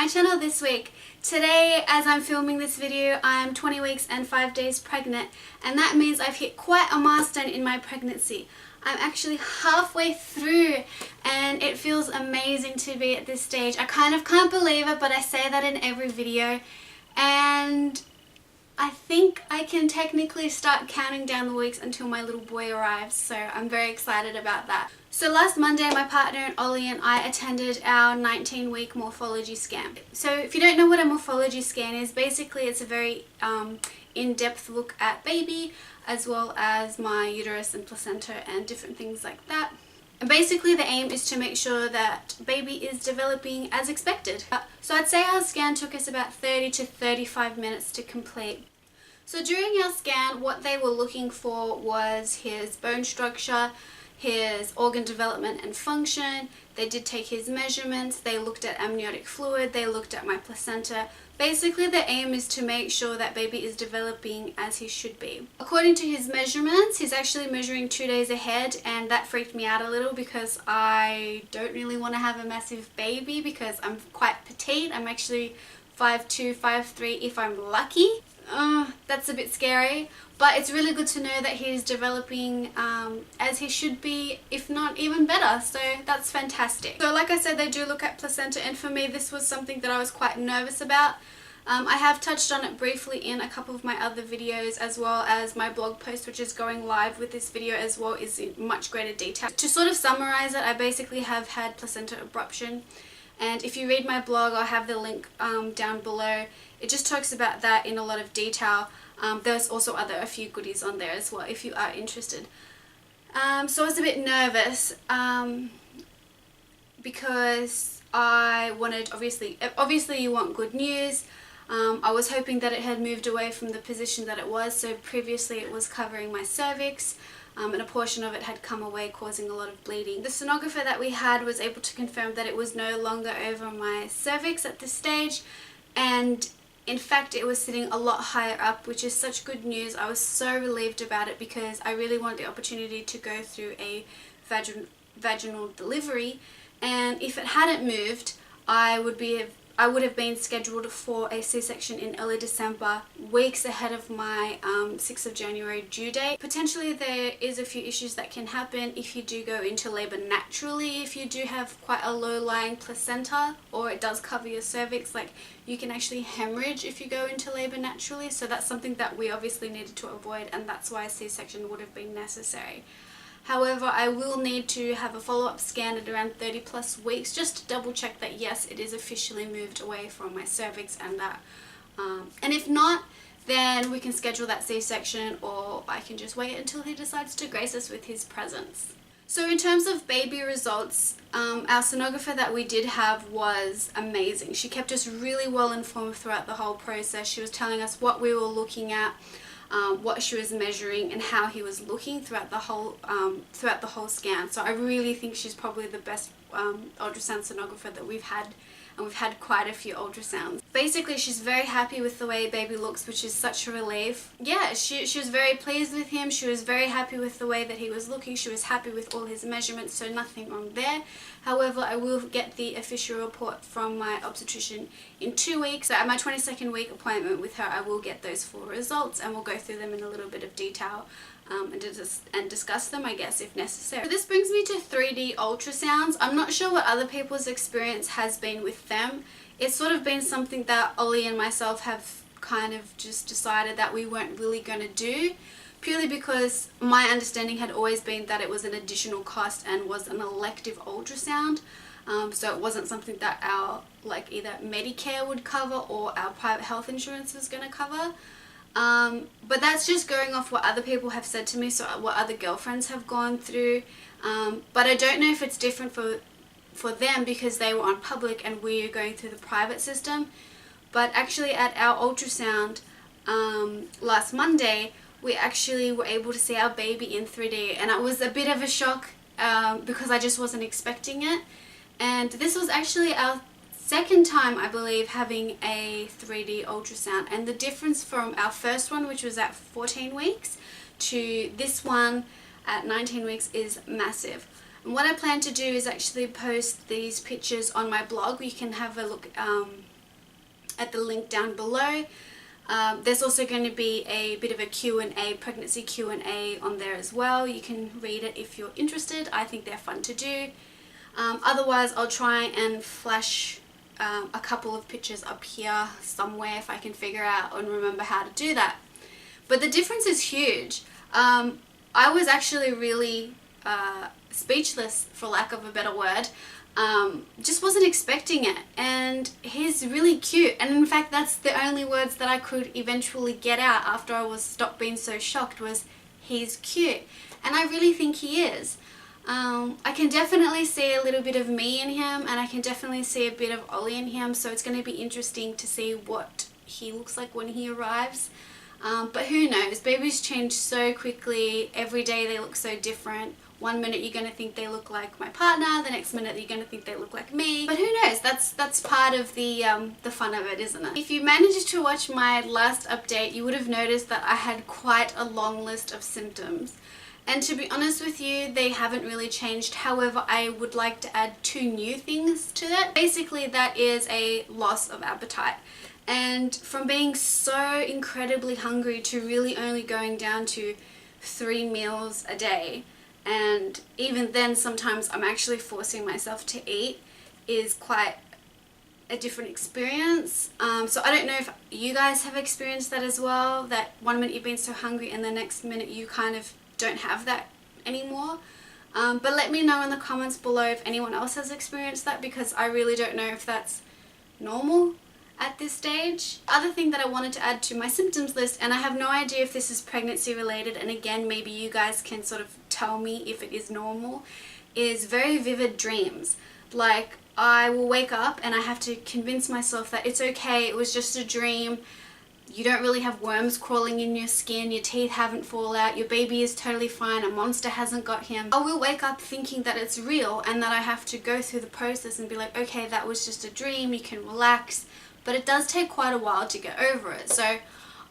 my channel this week. Today, as I'm filming this video, I'm 20 weeks and 5 days pregnant, and that means I've hit quite a milestone in my pregnancy. I'm actually halfway through and it feels amazing to be at this stage. I kind of can't believe it, but I say that in every video, and I think I can technically start counting down the weeks until my little boy arrives, so I'm very excited about that. So last Monday, my partner and Ollie and I attended our 19-week morphology scan. So if you don't know what a morphology scan is, basically it's a very in-depth look at baby, as well as my uterus and placenta and different things like that. And basically the aim is to make sure that baby is developing as expected. So I'd say our scan took us about 30 to 35 minutes to complete. So during our scan, what they were looking for was his bone structure, his organ development and function. They did take his measurements, they looked at amniotic fluid, they looked at my placenta. Basically the aim is to make sure that baby is developing as he should be. According to his measurements, he's actually measuring 2 days ahead, and that freaked me out a little because I don't really want to have a massive baby because I'm quite petite. I'm actually 5'2", 5'3" if I'm lucky. That's a bit scary, but it's really good to know that he's developing as he should be, if not even better, so that's fantastic. So like I said, they do look at placenta, and for me this was something that I was quite nervous about. I have touched on it briefly in a couple of my other videos, as well as my blog post, which is going live with this video as well, is in much greater detail. To sort of summarize it, I basically have had placenta abruption. And if you read my blog, I'll have the link down below. It just talks about that in a lot of detail. There's also a few goodies on there as well if you are interested. So I was a bit nervous because I wanted, obviously you want good news. I was hoping that it had moved away from the position that it was. So previously it was covering my cervix. And a portion of it had come away, causing a lot of bleeding. The sonographer that we had was able to confirm that it was no longer over my cervix at this stage, and in fact it was sitting a lot higher up, which is such good news. I was so relieved about it because I really wanted the opportunity to go through a vaginal delivery, and if it hadn't moved, I would have been scheduled for a C-section in early December, weeks ahead of my 6th of January due date. Potentially there is a few issues that can happen if you do go into labour naturally. If you do have quite a low-lying placenta, or it does cover your cervix, like you can actually hemorrhage if you go into labour naturally. So that's something that we obviously needed to avoid, and that's why a C-section would have been necessary. However, I will need to have a follow-up scan at around 30 plus weeks just to double check that yes, it is officially moved away from my cervix, and that and if not, then we can schedule that C-section, or I can just wait until he decides to grace us with his presence. So in terms of baby results, our sonographer that we did have was amazing. She kept us really well informed throughout the whole process. She was telling us what we were looking at, what she was measuring, and how he was looking throughout the whole scan. So I really think she's probably the best ultrasound sonographer that we've had, and we've had quite a few ultrasounds. Basically, she's very happy with the way baby looks, which is such a relief. Yeah, she was very pleased with him. She was very happy with the way that he was looking. She was happy with all his measurements, so nothing wrong there. However, I will get the official report from my obstetrician in 2 weeks. So at my 22nd week appointment with her, I will get those full results, and we'll go through them in a little bit of detail and discuss them, I guess, if necessary. So this brings me to 3D ultrasounds. I'm not sure what other people's experience has been with them. It's sort of been something that Ollie and myself have kind of just decided that we weren't really going to do, purely because my understanding had always been that it was an additional cost and was an elective ultrasound. So it wasn't something that our either Medicare would cover or our private health insurance was going to cover. But that's just going off what other people have said to me, so what other girlfriends have gone through. But I don't know if it's different for them because they were on public and we are going through the private system. But actually at our ultrasound last Monday, we actually were able to see our baby in 3D, and it was a bit of a shock because I just wasn't expecting it. And this was actually our second time, I believe, having a 3D ultrasound, and the difference from our first one, which was at 14 weeks, to this one at 19 weeks is massive. And what I plan to do is actually post these pictures on my blog. You can have a look at the link down below. There's also going to be a bit of a Q&A, pregnancy Q&A on there as well. You can read it if you're interested. I think they're fun to do. Otherwise, I'll try and flash a couple of pictures up here somewhere if I can figure out and remember how to do that. But the difference is huge. I was actually really speechless, for lack of a better word. Just wasn't expecting it, and he's really cute, and in fact that's the only words that I could eventually get out after I stopped being so shocked, was he's cute, and I really think he is. I can definitely see a little bit of me in him, and I can definitely see a bit of Ollie in him, so it's going to be interesting to see what he looks like when he arrives. But who knows, babies change so quickly. Every day they look so different. One minute you're going to think they look like my partner, the next minute you're going to think they look like me. But who knows, that's part of the fun of it, isn't it? If you managed to watch my last update, you would have noticed that I had quite a long list of symptoms. And to be honest with you, they haven't really changed. However, I would like to add 2 new things to that. Basically, that is a loss of appetite. And from being so incredibly hungry to really only going down to 3 meals a day, and even then sometimes I'm actually forcing myself to eat, is quite a different experience. So I don't know if you guys have experienced that as well, that one minute you've been so hungry and the next minute you kind of don't have that anymore. But let me know in the comments below if anyone else has experienced that, because I really don't know if that's normal at this stage. Other thing that I wanted to add to my symptoms list, and I have no idea if this is pregnancy related, and again maybe you guys can sort of tell me if it is normal, is very vivid dreams. Like, I will wake up and I have to convince myself that it's okay, it was just a dream, you don't really have worms crawling in your skin, your teeth haven't fallen out, your baby is totally fine, a monster hasn't got him. I will wake up thinking that it's real, and that I have to go through the process and be like, okay, that was just a dream, you can relax. But it does take quite a while to get over it. So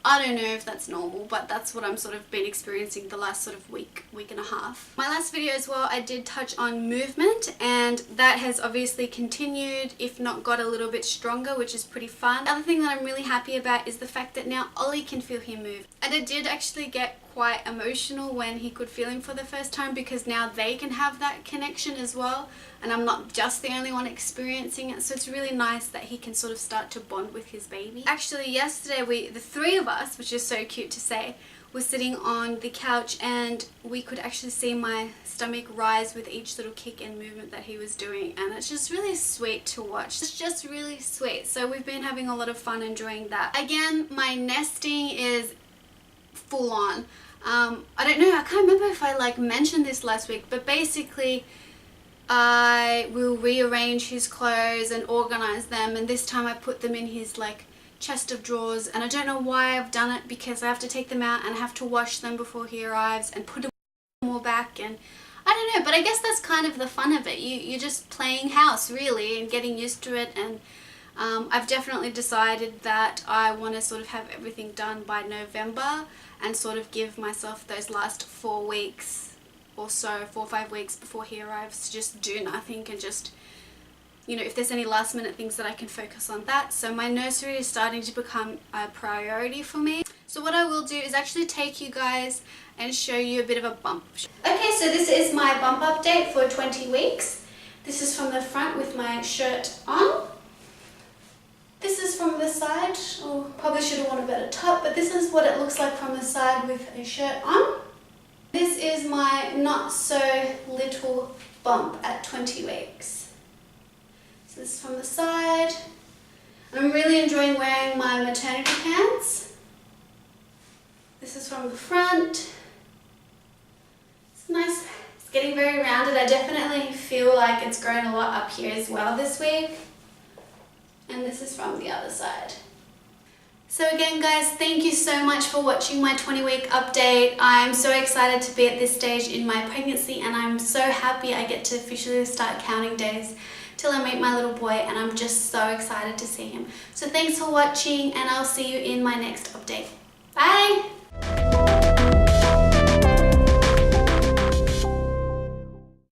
I don't know if that's normal, but that's what I'm sort of been experiencing the last sort of week and a half. My last video as well, I did touch on movement, and that has obviously continued, if not got a little bit stronger, which is pretty fun. The other thing that I'm really happy about is the fact that now Ollie can feel him move. And it did actually get quite emotional when he could feel him for the first time, because now they can have that connection as well, and I'm not just the only one experiencing it, so it's really nice that he can sort of start to bond with his baby. Actually yesterday the 3 of us, which is so cute to say, were sitting on the couch, and we could actually see my stomach rise with each little kick and movement that he was doing, and it's just really sweet to watch. It's just really sweet. So we've been having a lot of fun enjoying that. Again, my nesting is full on. I don't know, I can't remember if I mentioned this last week, but basically I will rearrange his clothes and organize them, and this time I put them in his chest of drawers, and I don't know why I've done it, because I have to take them out and I have to wash them before he arrives and put them all back, and I don't know, but I guess that's kind of the fun of it. You're just playing house really and getting used to it, and I've definitely decided that I want to sort of have everything done by November and sort of give myself those last 4 weeks or so, 4 or 5 weeks before he arrives, to just do nothing and just, you know, if there's any last minute things that I can focus on that. So my nursery is starting to become a priority for me. So what I will do is actually take you guys and show you a bit of a bump. Okay, so this is my bump update for 20 weeks. This is from the front with my shirt on. This is from the side, or probably should have worn a better top, but this is what it looks like from the side with a shirt on. This is my not so little bump at 20 weeks. So this is from the side. I'm really enjoying wearing my maternity pants. This is from the front. It's nice. It's getting very rounded. I definitely feel like it's grown a lot up here as well this week. And this is from the other side. So again guys, thank you so much for watching my 20-week update. I'm so excited to be at this stage in my pregnancy, and I'm so happy I get to officially start counting days till I meet my little boy, and I'm just so excited to see him. So thanks for watching, and I'll see you in my next update. Bye!